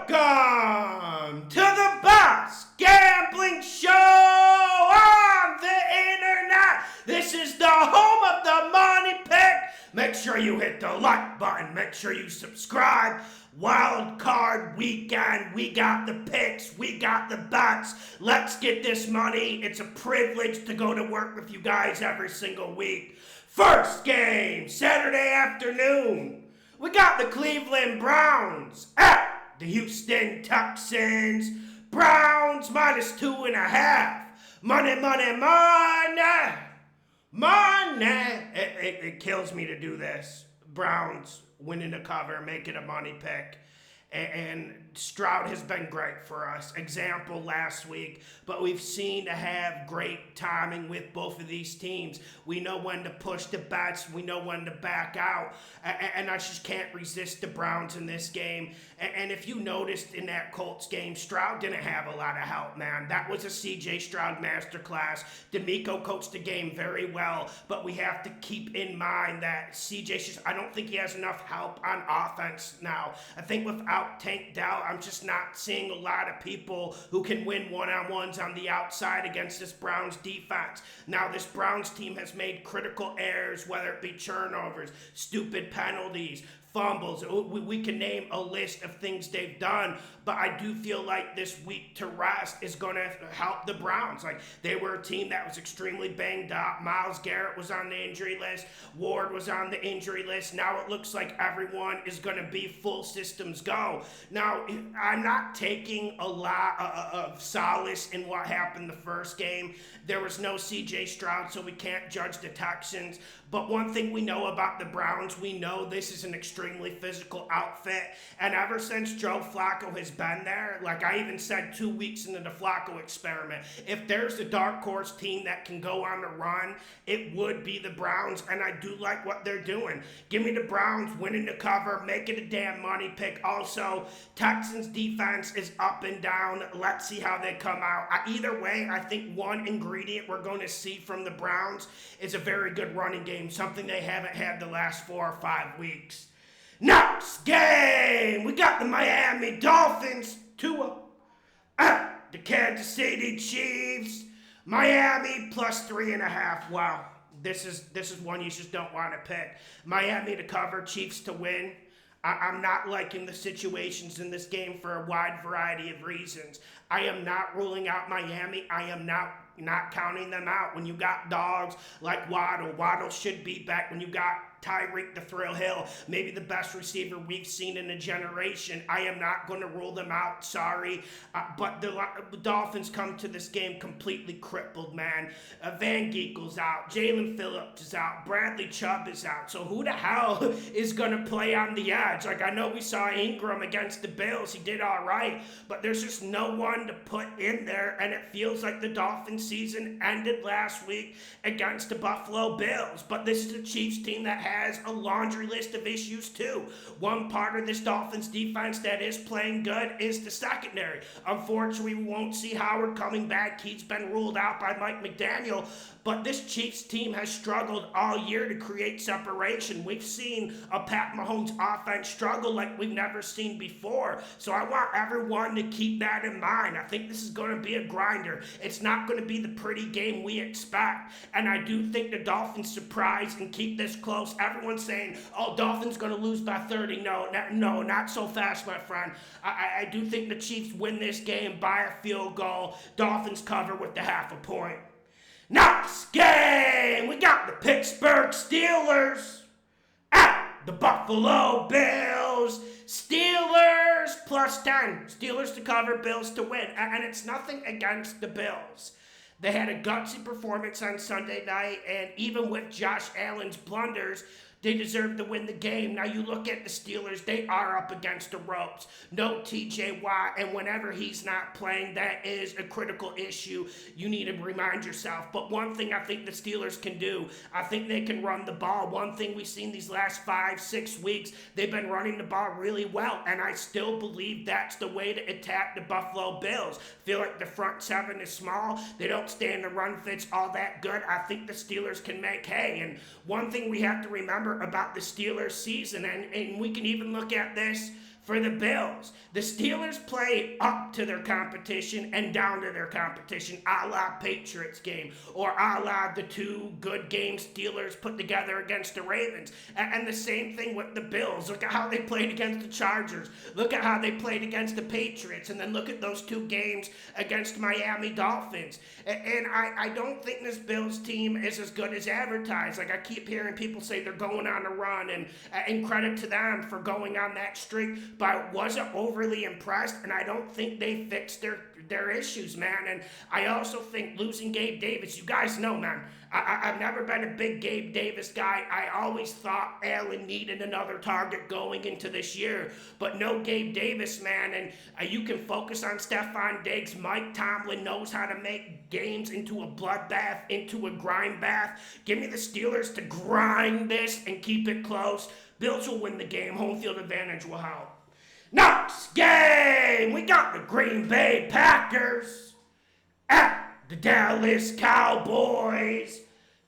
Welcome to the best gambling show on the internet. This is the home of the money pick. Make sure you hit the like button. Make sure you subscribe. Wildcard weekend. We got the picks. We got the bets. Let's get this money. It's a privilege to go to work with you guys every single week. First game, Saturday afternoon. We got the Cleveland Browns at the Houston Texans. Browns minus 2.5. Money. It kills me to do this. Browns winning the cover, making a money pick. And Stroud has been great for us. Example last week, but we've seen to have great timing with both of these teams. We know when to push the bets. We know when to back out. And I just can't resist the Browns in this game. And if you noticed in that Colts game, Stroud didn't have a lot of help, man. That was a C.J. Stroud masterclass. D'Amico coached the game very well, but we have to keep in mind that C.J. I don't think he has enough help on offense now. I think without Tank Dell, I'm just not seeing a lot of people who can win one-on-ones on the outside against this Browns defense. Now, this Browns team has made critical errors, whether it be turnovers, stupid penalties, fumbles. We can name a list of things they've done, but I do feel like this week to rest is going to help the Browns. Like, they were a team that was extremely banged up. Myles Garrett was on the injury list. Ward was on the injury list. Now it looks like everyone is going to be full systems go. Now, I'm not taking a lot of solace in what happened the first game. There was no C.J. Stroud, so we can't judge the Texans. But one thing we know about the Browns, we know this is an extremely physical outfit. And ever since Joe Flacco has been there, like I even said 2 weeks into the Flacco experiment, if there's a dark horse team that can go on the run, it would be the Browns. And I do like what they're doing. Give me the Browns winning the cover, making a damn money pick. Also, Texans defense is up and down. Let's see how they come out. Either way, I think one ingredient we're going to see from the Browns is a very good running game, something they haven't had the last 4 or 5 weeks. Next game, we got the Miami Dolphins, Tua, the Kansas City Chiefs, Miami plus 3.5. Wow, this is one you just don't want to pick. Miami to cover, Chiefs to win. I'm not liking the situations in this game for a wide variety of reasons. I am not ruling out Miami. I am not counting them out. When you got dogs like Waddle should be back. When you got Tyreek the Thrill Hill, maybe the best receiver we've seen in a generation, I am not going to rule them out, sorry. But the Dolphins come to this game completely crippled, man. Van Geekel's out, Jalen Phillips is out, Bradley Chubb is out. So who the hell is going to play on the edge? Like, I know we saw Ingram against the Bills, he did all right, but there's just no one to put in there, and it feels like the Dolphins season ended last week against the Buffalo Bills. But this is a Chiefs team that has a laundry list of issues too. One part of this Dolphins defense that is playing good is the secondary. Unfortunately, we won't see Howard coming back. He's been ruled out by Mike McDaniel. But this Chiefs team has struggled all year to create separation. We've seen a Pat Mahomes offense struggle like we've never seen before. So I want everyone to keep that in mind. I think this is going to be a grinder. It's not going to be the pretty game we expect. And I do think the Dolphins surprise and keep this close. Everyone's saying, oh, Dolphins going to lose by 30. No, not so fast, my friend. I do think the Chiefs win this game by a field goal. Dolphins cover with the half a point. Next game, we got the Pittsburgh Steelers at the Buffalo Bills. Steelers plus 10. Steelers to cover, Bills to win. And it's nothing against the Bills. They had a gutsy performance on Sunday night, and even with Josh Allen's blunders, they deserve to win the game. Now, you look at the Steelers, they are up against the ropes. No TJ Watt, and whenever he's not playing, that is a critical issue. You need to remind yourself. But one thing I think the Steelers can do, I think they can run the ball. One thing we've seen these last 5-6 weeks, they've been running the ball really well, and I still believe that's the way to attack the Buffalo Bills. Feel like the front seven is small. They don't stand the run fits all that good. I think the Steelers can make hay. And one thing we have to remember about the Steelers season, and we can even look at this for the Bills. The Steelers play up to their competition and down to their competition, a la Patriots game, or a la the two good games Steelers put together against the Ravens. And the same thing with the Bills. Look at how they played against the Chargers. Look at how they played against the Patriots. And then look at those two games against Miami Dolphins. And I don't think this Bills team is as good as advertised. Like, I keep hearing people say they're going on a run, and credit to them for going on that streak, but I wasn't overly impressed, and I don't think they fixed their issues, man. And I also think losing Gabe Davis, you guys know, man, I've never been a big Gabe Davis guy. I always thought Allen needed another target going into this year, but no Gabe Davis, man. And you can focus on Stephon Diggs. Mike Tomlin knows how to make games into a bloodbath, into a grind bath. Give me the Steelers to grind this and keep it close. Bills will win the game. Home field advantage will help. Next game, we got the Green Bay Packers at the Dallas Cowboys.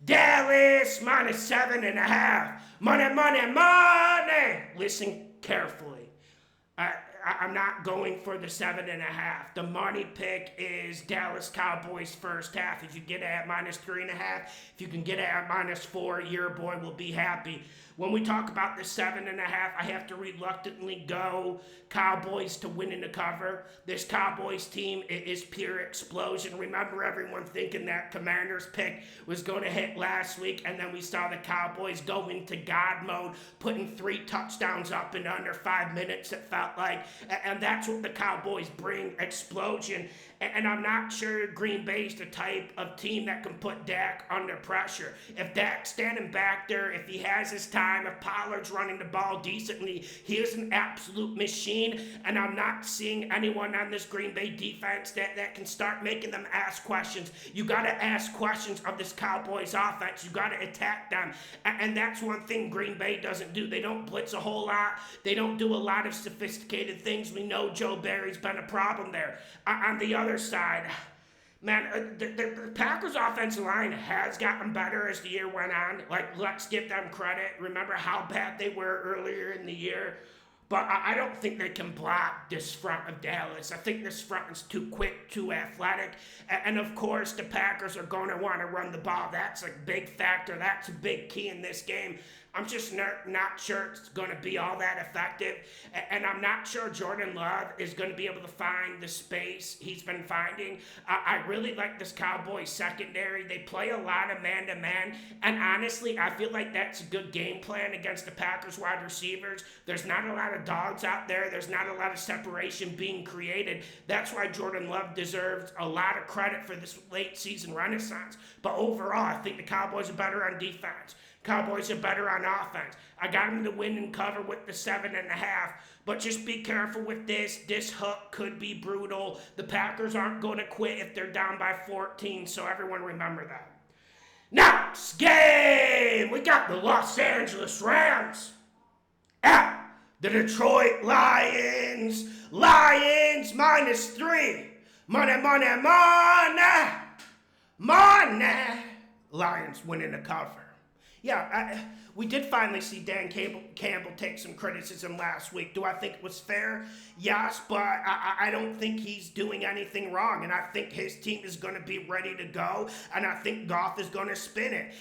Dallas -7.5. Money, money, money. Listen carefully. I'm not going for the 7.5. The money pick is Dallas Cowboys first half. If you get it at -3.5, if you can get it at -4, your boy will be happy. When we talk about the 7.5, I have to reluctantly go Cowboys to win in the cover. This Cowboys team is pure explosion. Remember everyone thinking that Commanders pick was going to hit last week, and then we saw the Cowboys go into God mode, putting 3 touchdowns up in under 5 minutes, it felt like. And that's what the Cowboys bring, explosion. And I'm not sure Green Bay's the type of team that can put Dak under pressure. If Dak's standing back there, if he has his time, if Pollard's running the ball decently, he is an absolute machine. And I'm not seeing anyone on this Green Bay defense that can start making them ask questions. You got to ask questions of this Cowboys offense. You got to attack them. And that's one thing Green Bay doesn't do. They don't blitz a whole lot. They don't do a lot of sophisticated things. We know Joe Barry's been a problem there. On the other side, man, the Packers' offensive line has gotten better as the year went on. Like, let's give them credit. Remember how bad they were earlier in the year? But I don't think they can block this front of Dallas. I think this front is too quick, too athletic. And of course, the Packers are going to want to run the ball. That's a big factor. That's a big key in this game. I'm just not sure it's going to be all that effective. And I'm not sure Jordan Love is going to be able to find the space he's been finding. I really like this Cowboys secondary. They play a lot of man-to-man. And honestly, I feel like that's a good game plan against the Packers wide receivers. There's not a lot of dogs out there. There's not a lot of separation being created. That's why Jordan Love deserves a lot of credit for this late season renaissance. But overall, I think the Cowboys are better on defense. Cowboys are better on offense. I got them to win and cover with the 7.5, but just be careful with this. This hook could be brutal. The Packers aren't going to quit if they're down by 14, so everyone remember that. Next game, we got the Los Angeles Rams at the Detroit Lions. Lions -3. Money, money, money. Money. Lions winning the cover. Yeah, we did finally see Dan Campbell take some criticism last week. Do I think it was fair? Yes, but I don't think he's doing anything wrong, and I think his team is going to be ready to go, and I think Goff is going to spin it.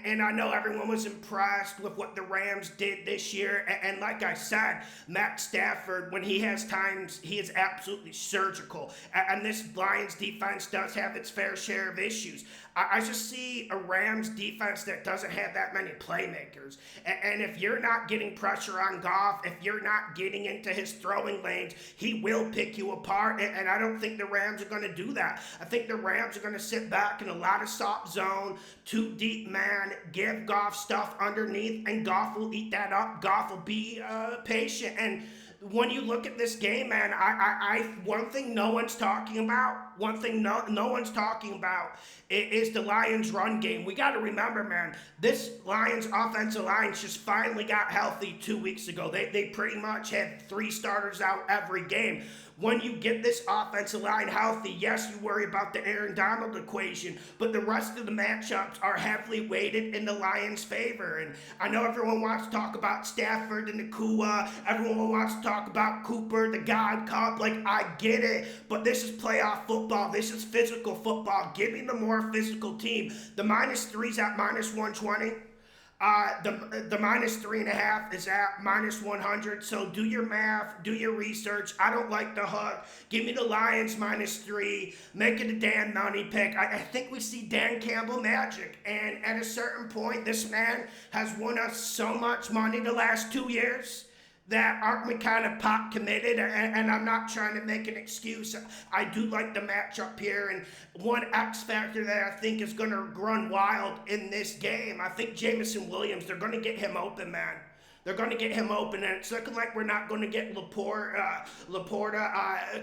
And I know everyone was impressed with what the Rams did this year, and like I said, Matt Stafford, when he has times, he is absolutely surgical, and this Lions defense does have its fair share of issues. I just see a Rams defense that doesn't have that many playmakers. And if you're not getting pressure on Goff, if you're not getting into his throwing lanes, he will pick you apart. And I don't think the Rams are going to do that. I think the Rams are going to sit back in a lot of soft zone, 2 deep man, give Goff stuff underneath, and Goff will eat that up. Goff will be patient. And when you look at this game, man, one thing no one's talking about, no one's talking about is the Lions run game. We got to remember, man, this Lions offensive line just finally got healthy 2 weeks ago. They pretty much had 3 starters out every game. When you get this offensive line healthy, yes, you worry about the Aaron Donald equation, but the rest of the matchups are heavily weighted in the Lions' favor. And I know everyone wants to talk about Stafford and Nakua. Everyone wants to talk talk about Cooper, the God Cup, like, I get it, but this is playoff football. This is physical football. Give me the more physical team. The -3's at -120. The -3.5 is at -100. So do your math, do your research. I don't like the hook. Give me the Lions -3. Make it a Dan money pick. I think we see Dan Campbell magic. And at a certain point, this man has won us so much money the last 2 years that aren't we kind of pot committed? And I'm not trying to make an excuse. I do like the matchup here, and one X factor that I think is going to run wild in this game. I think Jameson Williams, they're going to get him open, man. They're going to get him open, and it's looking like we're not going to get Laporta.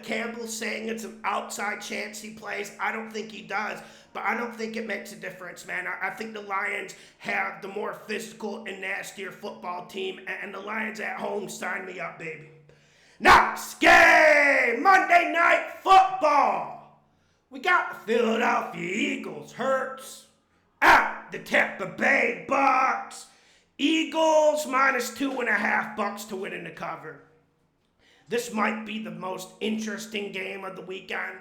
Campbell's saying it's an outside chance he plays. I don't think he does, but I don't think it makes a difference, man. I think the Lions have the more physical and nastier football team, and the Lions at home, sign me up, baby. Next game, Monday Night Football. We got the Philadelphia Eagles, Hurts, at the Tampa Bay BUCS. Eagles -2.5 BUCS to win in the cover. This might be the most interesting game of the weekend.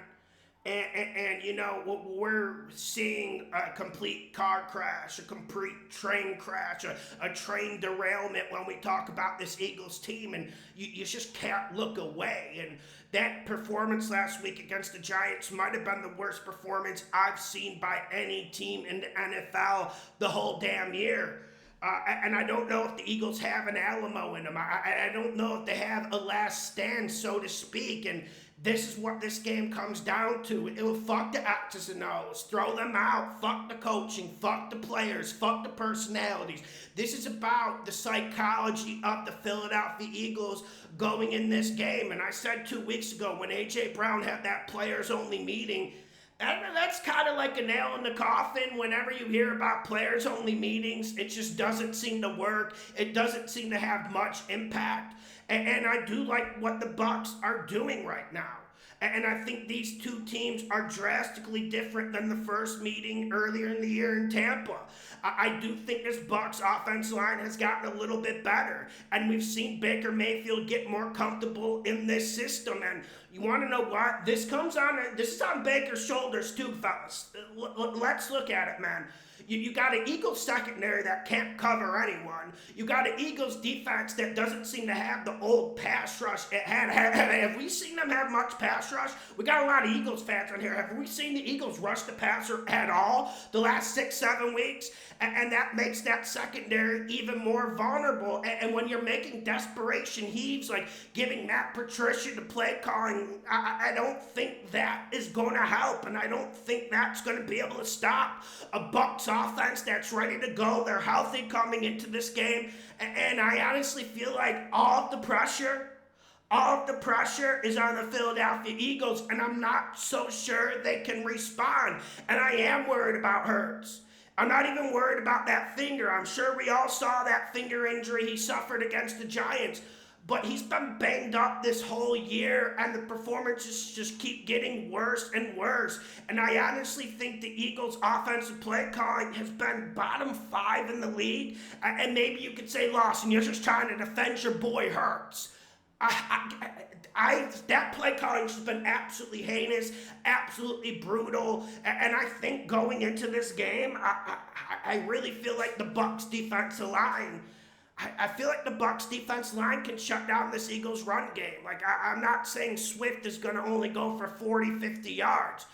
And you know, we're seeing a complete car crash, a complete train crash, a train derailment when we talk about this Eagles team, and you just can't look away. And that performance last week against the Giants might have been the worst performance I've seen by any team in the NFL the whole damn year. And I don't know if the Eagles have an Alamo in them. I don't know if they have a last stand, so to speak. And this is what this game comes down to. It'll fuck the X's and O's. Throw them out. Fuck the coaching. Fuck the players. Fuck the personalities. This is about the psychology of the Philadelphia Eagles going in this game. And I said 2 weeks ago when A.J. Brown had that players-only meeting, that's kind of like a nail in the coffin. Whenever you hear about players-only meetings, it just doesn't seem to work. It doesn't seem to have much impact. And I do like what the BUCS are doing right now. And I think these two teams are drastically different than the first meeting earlier in the year in Tampa. I do think this BUCS offensive line has gotten a little bit better. And we've seen Baker Mayfield get more comfortable in this system. And you want to know what? This is on Baker's shoulders too, fellas. Let's look at it, man. You got an Eagles secondary that can't cover anyone. You got an Eagles defense that doesn't seem to have the old pass rush it had. Have we seen them have much pass rush? We got a lot of Eagles fans on here. Have we seen the Eagles rush the passer at all the last 6-7 weeks? And that makes that secondary even more vulnerable. And when you're making desperation heaves, like giving Matt Patricia the play calling, I don't think that is going to help. And I don't think that's going to be able to stop a BUCS offense that's ready to go. They're healthy coming into this game. And I honestly feel like all of the pressure is on the Philadelphia Eagles. And I'm not so sure they can respond. And I am worried about Hurts. I'm not even worried about that finger. I'm sure we all saw that finger injury he suffered against the Giants. But he's been banged up this whole year, and the performances just keep getting worse and worse. And I honestly think the Eagles' offensive play calling has been bottom 5 in the league. And maybe you could say, Lawson, you're just trying to defend your boy Hurts. That play calling has been absolutely heinous, absolutely brutal, and I think going into this game, I really feel like the BUCS defensive line, I feel like the BUCS defense line can shut down this Eagles run game. Like, I'm not saying Swift is going to only go for 40, 50 yards.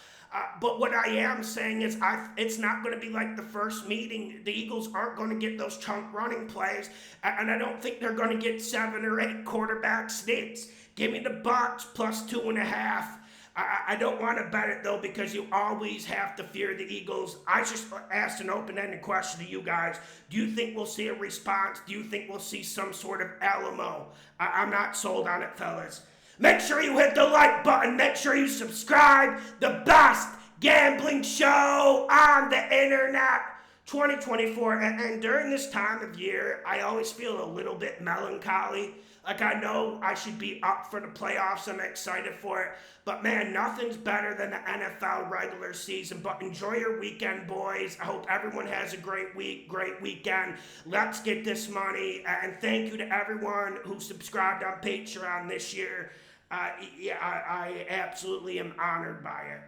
But what I am saying is it's not going to be like the first meeting. The Eagles aren't going to get those chunk running plays, and I don't think they're going to get 7 or 8 quarterback sneaks. Give me the BUCS +2.5. I don't want to bet it, though, because you always have to fear the Eagles. I just asked an open-ended question to you guys. Do you think we'll see a response? Do you think we'll see some sort of Alamo? I'm not sold on it, fellas. Make sure you hit the like button. Make sure you subscribe. The best gambling show on the internet. 2024. And during this time of year, I always feel a little bit melancholy. Like, I know I should be up for the playoffs. I'm excited for it. But, man, nothing's better than the NFL regular season. But enjoy your weekend, boys. I hope everyone has a great week, great weekend. Let's get this money. And thank you to everyone who subscribed on Patreon this year. I absolutely am honored by it.